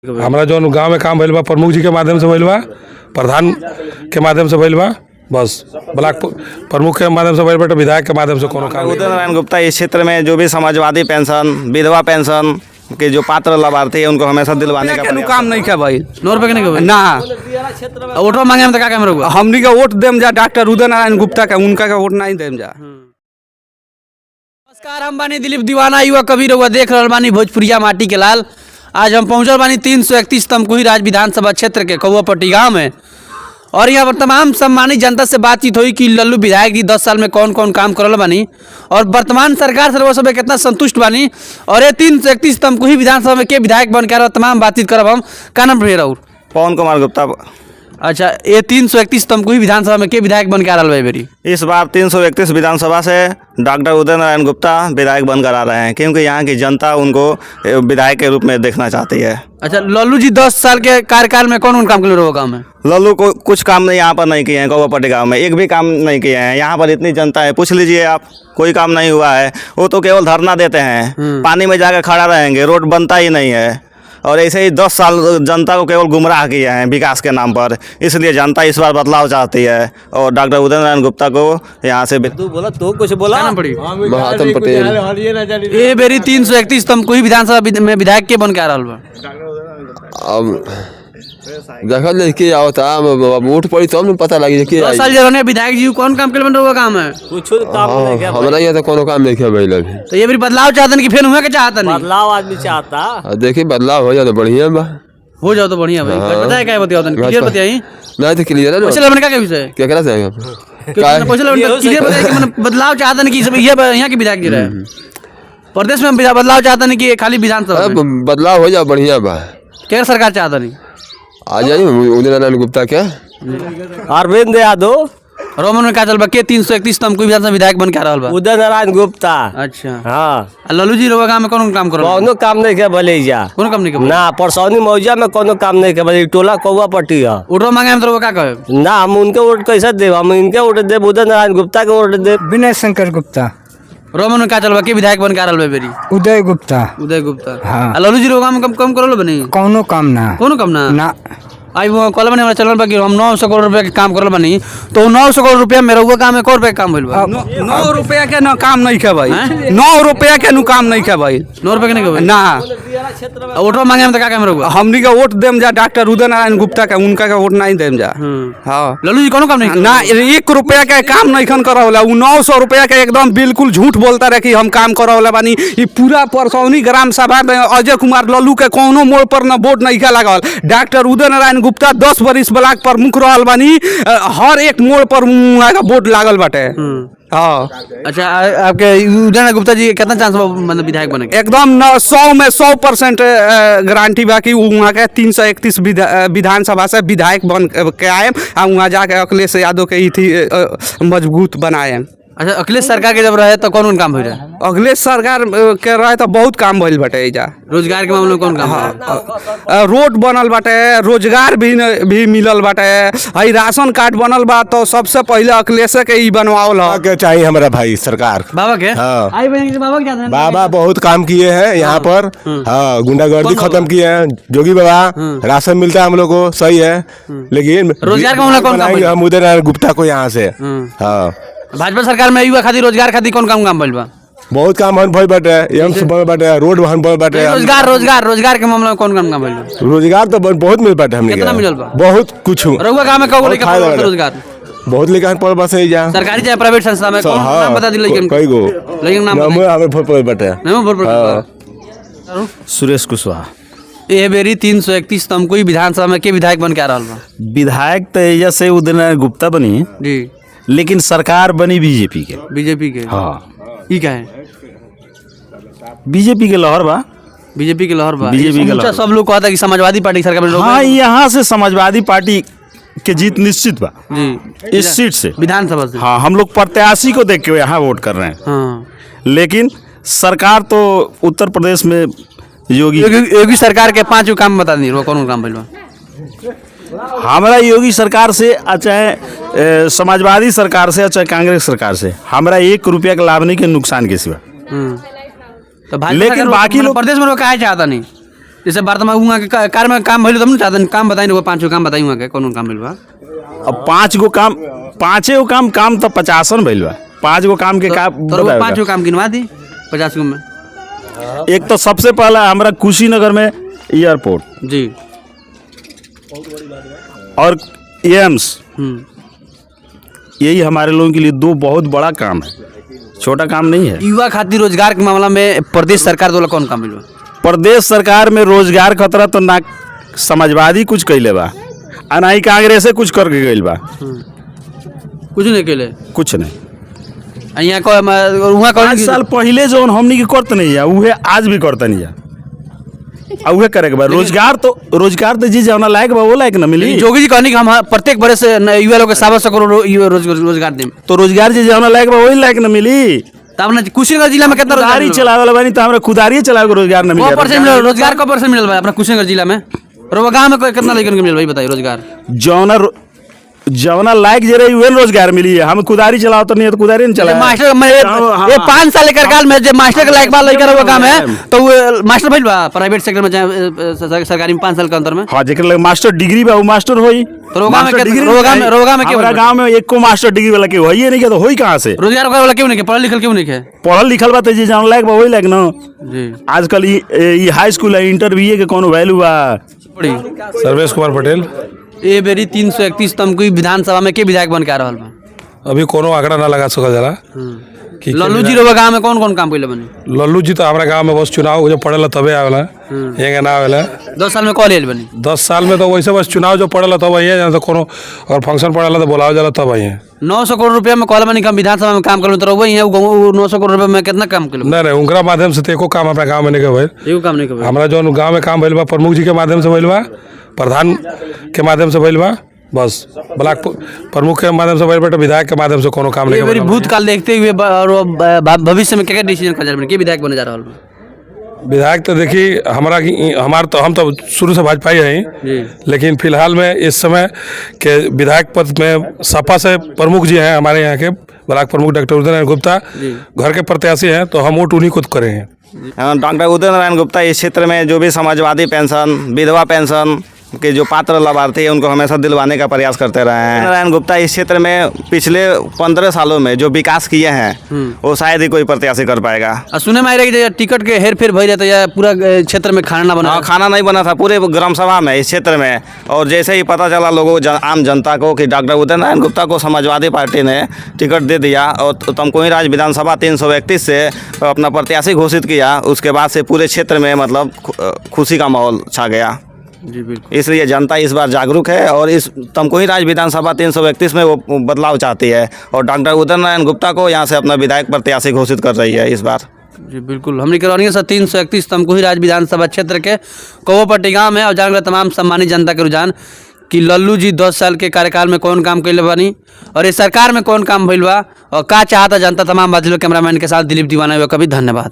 हमारा जो गांव में काम भइल बा प्रमुख जी के माध्यम से भइल बा, प्रधान के माध्यम से भइल बा, बस ब्लॉक प्रमुख के माध्यम से भइल बा, विधायक के माध्यम से कोनो काम नहीं। उदय नारायण गुप्ता इस क्षेत्र में जो भी समाजवादी पेंशन, विधवा पेंशन के जो पात्र लाभार्थी है उनको हमेशा दिलवाने का काम नहीं क्या भाई 9 रुपए के नहीं ना वोटो मांगे हम तो क्या कैमरा हमनी का वोट देम जा डॉक्टर उदय नारायण गुप्ता का, उनका का वोट नहीं देम जा। नमस्कार, हम बानी दिलीप दीवाना, युवा कवि रहुआ देख रहल बानी भोजपुरिया माटी के लाल। आज हम पहुंचल बानी 331 तमकुही राज विधानसभा क्षेत्र के कौआपट्टी गांव में, और यहाँ पर तमाम सम्मानित जनता से बातचीत हुई कि लल्लू विधायक जी 10 साल में कौन कौन काम करल बानी और वर्तमान सरकार से वो सब कितना संतुष्ट बानी, और ये 331 तमकुही विधानसभा में के विधायक बन के तमाम बातचीत करब हम। का नाम रहे राउर? पवन कुमार गुप्ता। अच्छा, ये 331 तमकुही विधानसभा में के विधायक बन के आ रहा है बेरी? इस बार 331 विधानसभा से डॉक्टर उदय नारायण गुप्ता विधायक बनकर आ रहे हैं, क्योंकि यहाँ की जनता उनको विधायक के रूप में देखना चाहती है। अच्छा, लल्लू जी 10 साल के कार्यकाल में कौन कौन काम कर रहे गाँव में? लल्लू को कुछ काम नहीं यहाँ पर नहीं किए हैं, कौआपट्टी गाँव में एक भी काम नहीं किए हैं। यहाँ पर इतनी जनता है, पूछ लीजिए आप, कोई काम नहीं हुआ है। वो तो केवल धरना देते हैं, पानी में जाकर खड़ा रहेंगे, रोड बनता ही नहीं है। और ऐसे ही 10 साल जनता को केवल गुमराह किए हैं विकास के नाम पर। इसलिए जनता इस बार बदलाव चाहती है और डॉक्टर उदय नारायण गुप्ता को यहाँ से तो कुछ बोला ना पड़ी। महात्म पटेल ये बेरी 331 तमकुही विधानसभा में विधायक के बन के आ रहा बा? अब देखल लेके आवता वोट पड़ी तब न पता लगी कि 10 साल जब विधायक जी कौन काम कर बन रहा काम है? कुछ काम नहीं किया। हमरा यहाँ तो कोनो काम नहीं किया भाई अभी। तो ये भी बदलाव चाहते कि फिर हुआ के चाहता नहीं? बदलाव आदमी चाहता। देखिए बदलाव हो जाए तो बढ़िया बा, हो जाओ तो बढ़िया भाई। पता है क्या बताओ तन क्लियर बताइए। नहीं तो क्लियर है ना। क्वेश्चन का क्या विषय? क्या करा जाएगा क्वेश्चन क्लियर बताइए कि मतलब बदलाव चाहते नहीं कि सब ये यहाँ के विधायक जी रहे प्रदेश में बदलाव चाहते नहीं कि खाली विधानसभा में? बदलाव हो जाए बढ़िया बा। क्या सरकार चाहता नहीं? आ जाइए उदय नारायण गुप्ता क्या अरविंद यादव रोमन में क्या चल बा के 331 तमकुही विधानसभा विधायक बन के आ रहा बा? उदय नारायण गुप्ता। अच्छा हाँ, लल्लू जी रोगा में कौन काम करो? कोनो काम नहीं किया भलेजा। कौन काम नहीं कर ना परसौनी मौजा में कोनो काम नहीं किया भले टोला कौआपट्टी है। वोटो मांगे हम तो क्या कहे? ना हम उनके वोट कैसे देव, हम इनके वोट देव, उदय नारायण गुप्ता के वोट देव। विनय शंकर गुप्ता। रोमन में क्या चल बा के विधायक बन के आ रहा बेरी? उदय गुप्ता। उदय गुप्ता। हाँ। लल्लू जी रोगा में कम करो बनी? कौनो काम ना। कौन काम ना? ना आई वो कल बने हमारा चलन बाकी हम 900 करोड़ रुपए के काम करल बनी, तो 900 करोड़ रुपया मेरा हुआ काम है, कौन रुपए काम भइल बा? 9 रुपया के ना काम नहीं क्या भाई। 9 रुपया के नु काम नहीं क्या भाई। 9 रुपए के नहीं कहे ना वोटो मांगे हम तो क्या कैमरा हुआ? हमनी का वोट देम जा डॉक्टर उदय नारायण गुप्ता का, उनका का वोट नहीं देम जा। हाँ लल्लू जी कौन काम नहीं ना 1 रुपया का काम नहीं खन करा होला। 900 रुपया का एकदम बिल्कुल झूठ बोलता रहे कि हम काम करा होला बानी। ये पूरा परसौनी ग्राम सभा में अजय कुमार लल्लू के कोनो मोड़ पर न वोट नहीं क्या लागल। डॉक्टर उदय नारायण गुप्ता 10 वरिष्ठ ब्लॉक प्रमुख रहल बानी, हर एक मोड़ पर वोट लागल बाटे। हाँ। अच्छा, आपके उदय नारायण गुप्ता जी कितना चांस मतलब विधायक बने? एकदम 100 में 100% गारंटी बा कि वहाँ के 331 विधानसभा से विधायक बन के आए और वहाँ जाके अखिलेश यादव के थी मजबूत बनाए। अच्छा, अखिलेश सरकार के जब रहे तो कौन काम हो रहा? अखिलेश सरकार के रहे तो बहुत काम भइल बाटे। जा रोजगार के मामले में कौन काम? रोड बनल बाटे, रोजगार भी मिलल बाटे, हई राशन कार्ड बनल बा। तो सबसे पहले अखिलेश के ही बनवावल है क्या चाहिए हमारा भाई सरकार। बाबा के? हाँ। आई बहन के बाबा क्या था? बाबा बहुत काम किए हैं यहाँ पर। हाँ, गुंडागर्दी खत्म किए हैं जोगी बाबा। राशन मिलता है हम लोग को, सही है। लेकिन रोजगार का मामला कौन काम? हम उदय नारायण गुप्ता को यहाँ से। हाँ, भाजपा सरकार में युवा खातिर रोजगार खातिर कौन काम भइल बा? बहुत काम हन भइल बाटे, एम्स बनल बाटे, रोड हन बनल बाटे। रोजगार के मामले में कौन काम भइल बा? रोजगार तो बहुत मिल बाटे हमने। कितना मिलल बा? बहुत कुछ रउआ गांव में कब रोजगार? बहुत लेकिन पर बस है जा सरकारी चाहे प्राइवेट संस्था में कौन नाम बता दी? लेकिन कई गो लेकिन नाम हमें भर बाटे। सुरेश कुशवाहा। ये बेरी 331 तमकुही विधानसभा में के विधायक बन के आ रहा बा? विधायक तो एजा से उदय नारायण गुप्ता बनी, जी, लेकिन सरकार बनी बीजेपी के। बीजेपी के? हाँ, ई क्या है? बीजेपी के लहर बा। बीजेपी के लहर बा। बीजेपी के लहर। सब लोग कहता कि समाजवादी पार्टी सरकार में। हाँ, यहाँ से समाजवादी पार्टी के जीत निश्चित बा जी, इस सीट से, विधानसभा से। हाँ, हम लोग प्रत्याशी को देख के यहाँ वोट कर रहे हैं। हाँ, लेकिन सरकार तो उत्तर प्रदेश में योगी सरकार के 5 काम बता दी, कौन काम भइल बा? हमारा योगी सरकार से चाहे समाजवादी सरकार से चाहे कांग्रेस सरकार से हमारा 1 रुपया का लाभ नहीं के नुकसान के सिवा। तो लेकिन बाकी लोग प्रदेश में लोग काहे चाहता नहीं? जैसे वर्तमान वहाँ के कार्य में काम भइल तब न चाहतन काम बताई वो 5 काम बताई वहाँ के कौन काम भइल बा। अब 5 गो काम 5 गो काम तो 50 भइल बा। 5 गो काम के काम तो 5 काम गिनवा दी 50 में। एक तो सबसे पहला हमारा कुशीनगर में एयरपोर्ट जी और एम्स, यही हमारे लोगों के लिए 2 बहुत बड़ा काम है, छोटा काम नहीं है। युवा खातिर रोजगार के मामला में प्रदेश सरकार द्वारा कौन काम मिल बा? प्रदेश सरकार में रोजगार खतरा तो ना समाजवादी कुछ कैले बा आ ना ही कांग्रेस कुछ करके गइल बा, कुछ नहीं केले कुछ नहीं। यहाँ को वहाँ 5 साल पहले जो हमनी के करते नहीं है उहे आज भी करते नहीं है आ उहे करे के बा। रोजगार तो जी जाना लायक बा वो लायक ना मिली। जोगी जी कहनी कि हम प्रत्येक बरस से युवा लोग के 700 करोड़ रोजगार दें तो रोजगार जी जाना लायक बा वही लायक ना मिली। तो आपने कुशीनगर जिला में कितना खुदारी चलावे वाला बानी तो हमरा खुदारी चलावे के रोजगार ना मिले। रोजगार कब परसेंट मिलल बा अपना कुशीनगर जिला में? और गाँव में कितना लड़कन के मिलल भाई बताइए रोजगार? जौना लायक जे रही उहे रोजगार मिली है। हम खुदारी चलाओ तो नहीं है तो खुदारी नहीं चला। मास्टर में ये 5 साल के कार्यकाल में जो मास्टर के लायक बा लड़का वो काम है तो वो मास्टर भइल बा प्राइवेट सेक्टर में चाहे सरकारी में 5 साल के अंतर में। हाँ जेकर लगे मास्टर डिग्री बा वो मास्टर होई। तो रोगा में हमारा गांव में एको मास्टर डिग्री वाला के होई नहीं के तो होई कहां से? रोजगार वाला क्यों नहीं के पढ़ल लिखल क्यों नहीं के? पढ़ल लिखल बा तो जे जान लायक बा वही लायक ना। जी आजकल ई हाई स्कूल है इंटरव्यू के कोनो वैल्यू बा। बड़ी सर्वेश कुमार पटेल। ए बेरी 331 तमकुई विधानसभा में के विधायक बन के आ रहल बा? अभी कोनो आंकड़ा ना लगा सकल जाला कि लल्लू जी रोगा गांव में कौन काम कइले बनी? लल्लू जी तो हमारे गांव में बस चुनाव जब पड़ेला तबे आवेला, यहाँ ना आवेला। 10 साल में कॉल लेल बनी? 10 साल में तो वैसे बस चुनाव जो पड़ेला तब आइए, जहाँ से कोनो और फंक्शन पड़ेला तो बुलाव जाला तब आइए। 900 करोड़ रुपया में कॉल बनी, हम विधानसभा में काम कर तो वही है 900 करोड़ रुपया में कितना काम कर? नहीं उनका माध्यम से तो एको काम अपना गाँव में नहीं भइल। एगो काम नहीं कर हमारा जो गाँव में काम भइल बा प्रमुख जी के माध्यम से भइल बा, प्रधान के माध्यम से भइल बा, बस ब्लॉक प्रमुख के माध्यम से भइल बा, विधायक के माध्यम से कोनो काम नहीं। मेरी भूतकाल देखते हुए और भविष्य में क्या डिसीजन कर जा रहे हैं? विधायक बने जा रहा है विधायक तो देखिए हम तो शुरू से भाजपा ही हैं, लेकिन फिलहाल में इस समय के विधायक पद में सपा से प्रमुख जी हैं हमारे यहाँ के ब्लॉक प्रमुख डॉक्टर उदय नारायण गुप्ता घर के प्रत्याशी हैं, तो हम वोट उन्हीं को करे हैं। डॉक्टर उदय नारायण गुप्ता इस क्षेत्र में जो भी समाजवादी पेंशन, विधवा पेंशन के जो पात्र लाभार्थी हैं उनको हमेशा दिलवाने का प्रयास करते रहे हैं। नारायण गुप्ता इस क्षेत्र में पिछले 15 सालों में जो विकास किए हैं वो शायद ही कोई प्रत्याशी कर पाएगा। सुने में आ रहा है कि टिकट के हेर फेर भई रहता या पूरा क्षेत्र में खाना ना बना? खाना नहीं बना था पूरे ग्राम सभा में इस क्षेत्र में, और जैसे ही पता चला लोगों आम जनता को कि डॉक्टर उदय नारायण गुप्ता को समाजवादी पार्टी ने टिकट दे दिया और तमकुही राज विधानसभा 331 से अपना प्रत्याशी घोषित किया, उसके बाद से पूरे क्षेत्र में मतलब खुशी का माहौल छा गया। जी बिल्कुल। इसलिए जनता इस बार जागरूक है और इस तमकुही राज विधानसभा 331 में वो बदलाव चाहती है और डॉक्टर उदय नारायण गुप्ता को यहाँ से अपना विधायक प्रत्याशी घोषित कर रही है इस बार। जी बिल्कुल। हमने करवानी सर 331 तमकुही राज विधानसभा क्षेत्र के कौवपट्टी गाँव में और जान तमाम सम्मानित जनता के रुझान कि लल्लू जी 10 साल के कार्यकाल में कौन काम कैले बानी और इस सरकार में कौन काम भइल बा और का चाहता जनता, तमाम बात। कैमरामैन के साथ दिलीप दीवाना हुआ कभी। धन्यवाद।